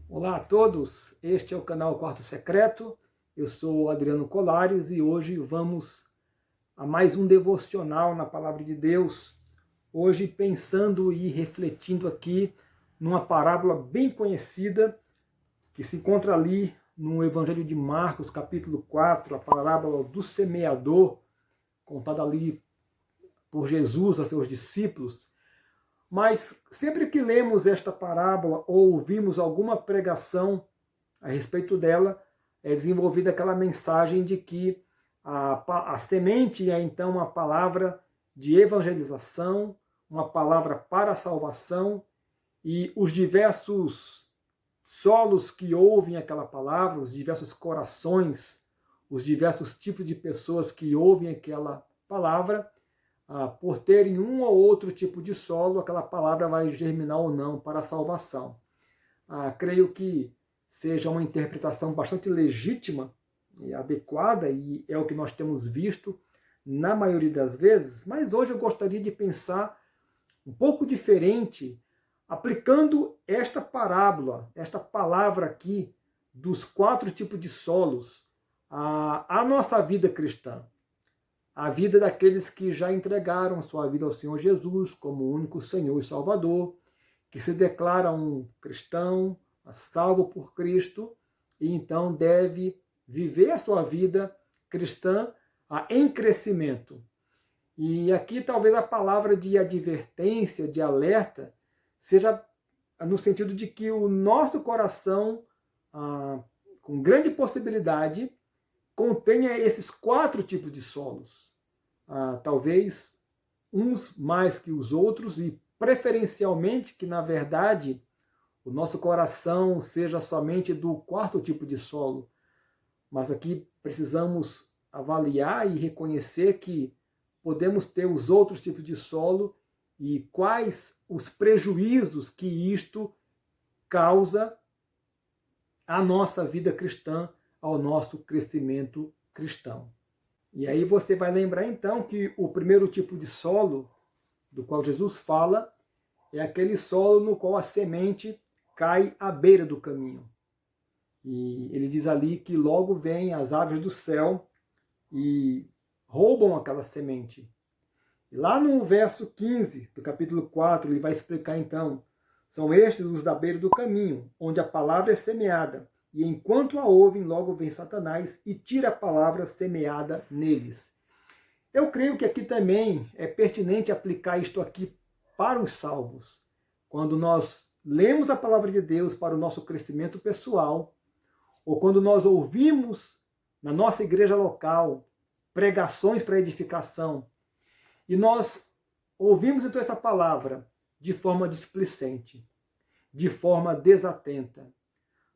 Olá a todos, este é o canal Quarto Secreto, eu sou o Adriano Colares e hoje vamos a mais um devocional na Palavra de Deus. Hoje pensando e refletindo aqui numa parábola bem conhecida que se encontra ali no Evangelho de Marcos, capítulo 4, a parábola do semeador, contada ali por Jesus a seus discípulos. Mas sempre que lemos esta parábola ou ouvimos alguma pregação a respeito dela, é desenvolvida aquela mensagem de que a semente é então uma palavra de evangelização, uma palavra para a salvação, e os diversos solos que ouvem aquela palavra, os diversos corações, os diversos tipos de pessoas que ouvem aquela palavra, por terem um ou outro tipo de solo, aquela palavra vai germinar ou não para a salvação. Creio que seja uma interpretação bastante legítima e adequada, e é o que nós temos visto na maioria das vezes, mas hoje eu gostaria de pensar um pouco diferente, aplicando esta parábola, esta palavra aqui, dos 4 tipos de solos, à nossa vida cristã. A vida daqueles que já entregaram sua vida ao Senhor Jesus como o único Senhor e Salvador, que se declara um cristão, salvo por Cristo, e então deve viver a sua vida cristã em crescimento. E aqui talvez a palavra de advertência, de alerta, seja no sentido de que o nosso coração, com grande possibilidade, contenha esses 4 tipos de solos. Talvez uns mais que os outros, e preferencialmente que, na verdade, o nosso coração seja somente do 4º tipo de solo. Mas aqui precisamos avaliar e reconhecer que podemos ter os outros tipos de solo e quais os prejuízos que isto causa à nossa vida cristã, ao nosso crescimento cristão. E aí você vai lembrar então que o primeiro tipo de solo do qual Jesus fala é aquele solo no qual a semente cai à beira do caminho. E ele diz ali que logo vêm as aves do céu e roubam aquela semente. E lá no verso 15 do capítulo 4, ele vai explicar então: são estes os da beira do caminho, onde a palavra é semeada, e enquanto a ouvem, logo vem Satanás e tira a palavra semeada neles. Eu creio que aqui também é pertinente aplicar isto aqui para os salvos. Quando nós lemos a palavra de Deus para o nosso crescimento pessoal, ou quando nós ouvimos na nossa igreja local pregações para edificação, e nós ouvimos então essa palavra de forma displicente, de forma desatenta,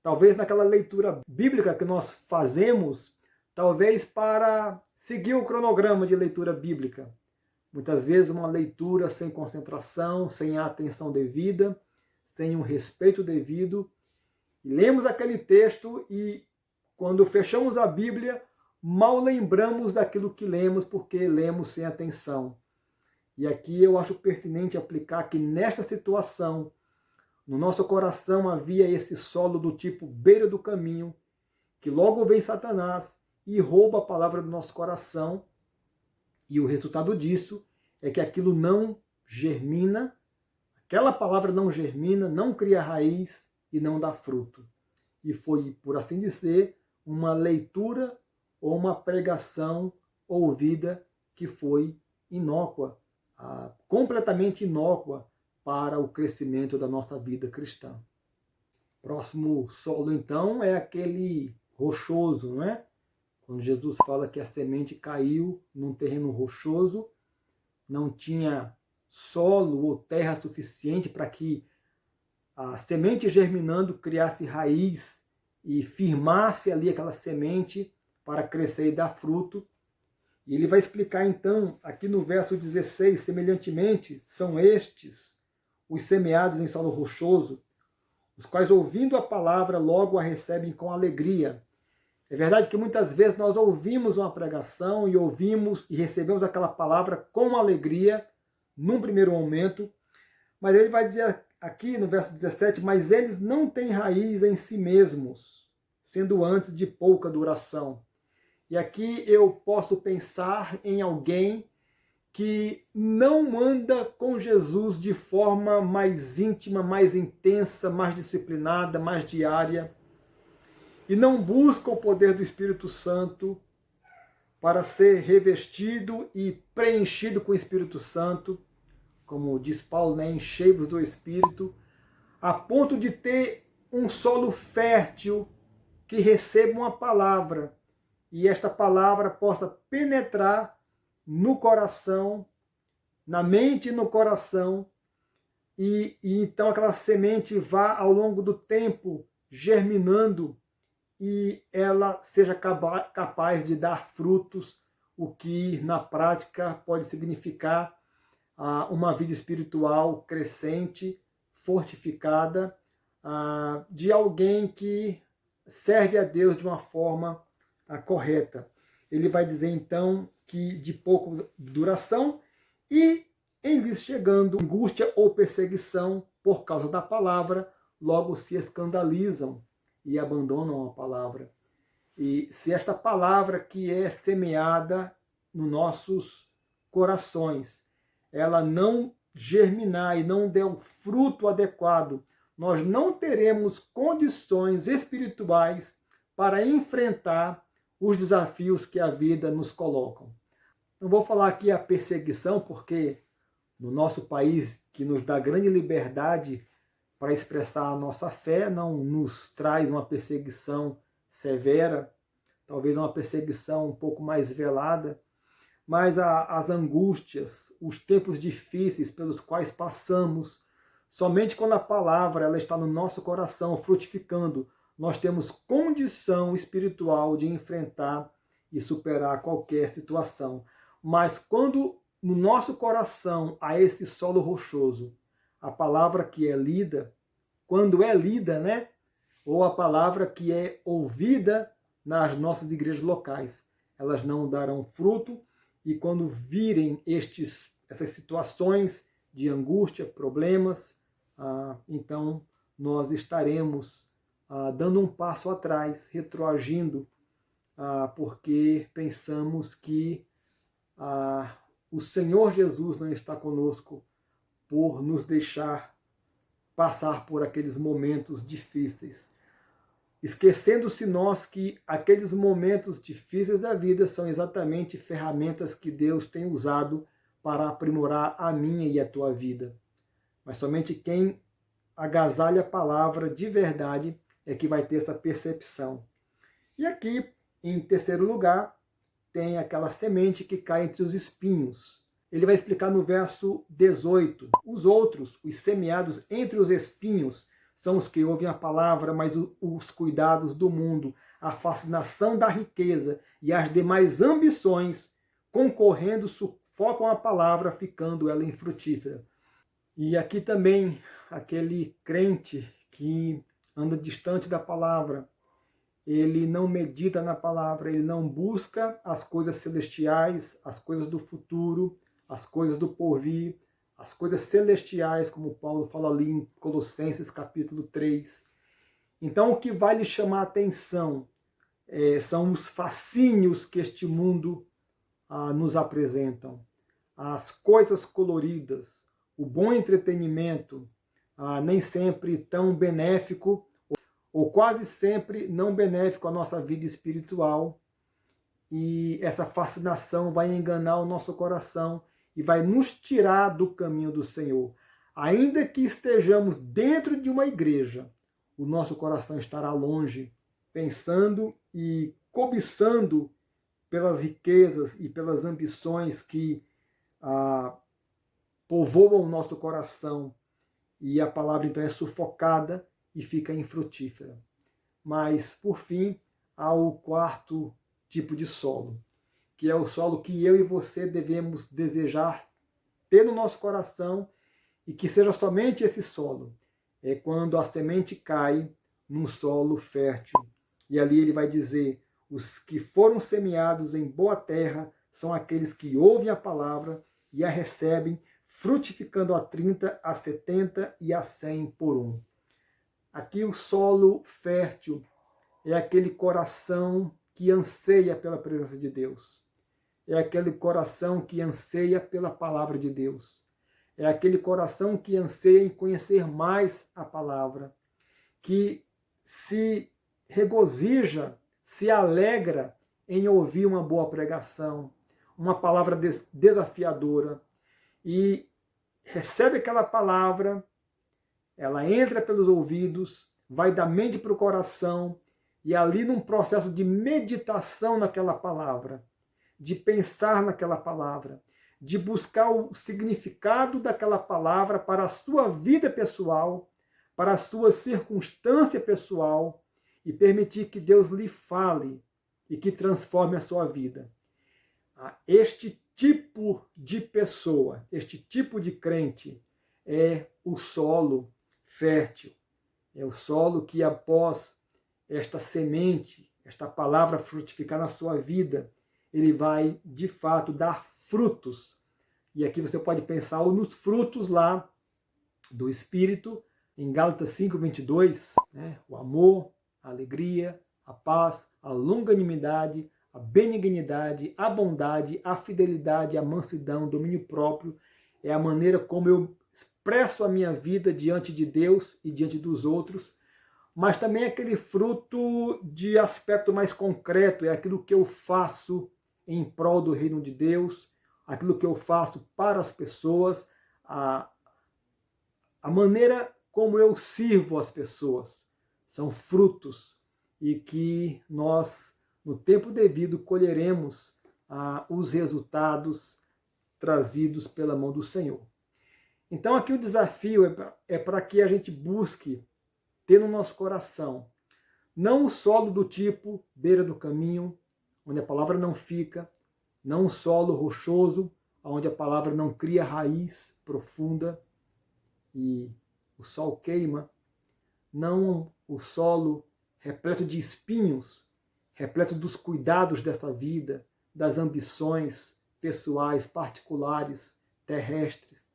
talvez naquela leitura bíblica que nós fazemos, talvez para seguir o cronograma de leitura bíblica. Muitas vezes uma leitura sem concentração, sem a atenção devida, sem um respeito devido. E lemos aquele texto e, quando fechamos a Bíblia, mal lembramos daquilo que lemos, porque lemos sem atenção. E aqui eu acho pertinente aplicar que nesta situação, no nosso coração havia esse solo do tipo beira do caminho, que logo vem Satanás e rouba a palavra do nosso coração, e o resultado disso é que aquilo não germina, aquela palavra não germina, não cria raiz e não dá fruto. E foi, por assim dizer, uma leitura ou uma pregação ouvida que foi inócua, completamente inócua para o crescimento da nossa vida cristã. Próximo solo, então, é aquele rochoso, não é? Quando Jesus fala que a semente caiu num terreno rochoso, não tinha solo ou terra suficiente para que a semente germinando criasse raiz e firmasse ali aquela semente para crescer e dar fruto. E ele vai explicar então, aqui no verso 16, semelhantemente, são estes os semeados em solo rochoso, os quais, ouvindo a palavra, logo a recebem com alegria. É verdade que muitas vezes nós ouvimos uma pregação e ouvimos e recebemos aquela palavra com alegria, num primeiro momento, mas ele vai dizer aqui no verso 17, mas eles não têm raiz em si mesmos, sendo antes de pouca duração. E aqui eu posso pensar em alguém que não anda com Jesus de forma mais íntima, mais intensa, mais disciplinada, mais diária, e não busca o poder do Espírito Santo para ser revestido e preenchido com o Espírito Santo, como diz Paulo, né, enchei-vos do Espírito, a ponto de ter um solo fértil que receba uma palavra, e esta palavra possa penetrar no coração, na mente e no coração, e então aquela semente vá ao longo do tempo germinando e ela seja capaz de dar frutos, o que na prática pode significar uma vida espiritual crescente, fortificada, de alguém que serve a Deus de uma forma correta. Ele vai dizer então que de pouca duração e em lhes chegando angústia ou perseguição por causa da palavra, logo se escandalizam e abandonam a palavra. E se esta palavra que é semeada nos nossos corações, ela não germinar e não der o fruto adequado, nós não teremos condições espirituais para enfrentar os desafios que a vida nos coloca. Não vou falar aqui a perseguição, porque no nosso país, que nos dá grande liberdade para expressar a nossa fé, não nos traz uma perseguição severa, talvez uma perseguição um pouco mais velada, mas as angústias, os tempos difíceis pelos quais passamos, somente quando a palavra ela está no nosso coração frutificando, nós temos condição espiritual de enfrentar e superar qualquer situação. Mas quando no nosso coração há esse solo rochoso, a palavra que é lida, quando é lida, né? Ou a palavra que é ouvida nas nossas igrejas locais, elas não darão fruto, e quando virem essas situações de angústia, problemas, então nós estaremos dando um passo atrás, retroagindo, porque pensamos que o Senhor Jesus não está conosco por nos deixar passar por aqueles momentos difíceis. Esquecendo-se nós que aqueles momentos difíceis da vida são exatamente ferramentas que Deus tem usado para aprimorar a minha e a tua vida. Mas somente quem agasalha a palavra de verdade é que vai ter essa percepção. E aqui, em terceiro lugar, tem aquela semente que cai entre os espinhos. Ele vai explicar no verso 18. Os outros, os semeados entre os espinhos, são os que ouvem a palavra, mas os cuidados do mundo, a fascinação da riqueza e as demais ambições, concorrendo, sufocam a palavra, ficando ela infrutífera. E aqui também, aquele crente que anda distante da palavra, ele não medita na palavra, ele não busca as coisas celestiais, as coisas do futuro, as coisas do porvir, as coisas celestiais, como Paulo fala ali em Colossenses capítulo 3. Então o que vai lhe chamar a atenção são os fascínios que este mundo nos apresentam, as coisas coloridas, o bom entretenimento, nem sempre tão benéfico, ou quase sempre não benéfico à nossa vida espiritual, e essa fascinação vai enganar o nosso coração e vai nos tirar do caminho do Senhor. Ainda que estejamos dentro de uma igreja, o nosso coração estará longe, pensando e cobiçando pelas riquezas e pelas ambições que povoam o nosso coração, e a palavra então é sufocada e fica infrutífera. Mas, por fim, há o quarto tipo de solo, que é o solo que eu e você devemos desejar ter no nosso coração, e que seja somente esse solo. É quando a semente cai num solo fértil. E ali ele vai dizer, os que foram semeados em boa terra são aqueles que ouvem a palavra e a recebem, frutificando a 30, a 70 e a 100 por um. Aqui o solo fértil é aquele coração que anseia pela presença de Deus. É aquele coração que anseia pela palavra de Deus. É aquele coração que anseia em conhecer mais a palavra, que se regozija, se alegra em ouvir uma boa pregação, uma palavra desafiadora, e recebe aquela palavra, ela entra pelos ouvidos, vai da mente para o coração, e ali num processo de meditação naquela palavra, de pensar naquela palavra, de buscar o significado daquela palavra para a sua vida pessoal, para a sua circunstância pessoal, e permitir que Deus lhe fale e que transforme a sua vida. Este tipo de pessoa, este tipo de crente é o solo fértil. É o solo que, após esta semente, esta palavra frutificar na sua vida, ele vai, de fato, dar frutos. E aqui você pode pensar nos frutos lá do Espírito, em Gálatas 5:22, né? O amor, a alegria, a paz, a longanimidade, a benignidade, a bondade, a fidelidade, a mansidão, o domínio próprio. É a maneira como eu expresso a minha vida diante de Deus e diante dos outros, mas também aquele fruto de aspecto mais concreto, é aquilo que eu faço em prol do reino de Deus, aquilo que eu faço para as pessoas, a maneira como eu sirvo as pessoas. São frutos e que nós, no tempo devido, colheremos os resultados trazidos pela mão do Senhor. Então aqui o desafio é para que a gente busque ter no nosso coração não um solo do tipo beira do caminho, onde a palavra não fica, não um solo rochoso, onde a palavra não cria raiz profunda e o sol queima, não o solo repleto de espinhos, repleto dos cuidados dessa vida, das ambições pessoais, particulares, terrestres,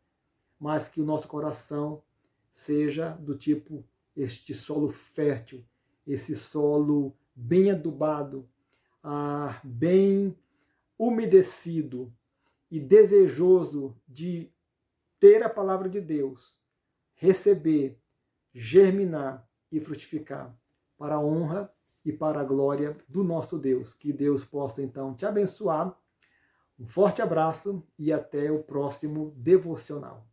mas que o nosso coração seja do tipo este solo fértil, esse solo bem adubado, bem umedecido e desejoso de ter a palavra de Deus, receber, germinar e frutificar para a honra e para a glória do nosso Deus. Que Deus possa então te abençoar. Um forte abraço e até o próximo devocional.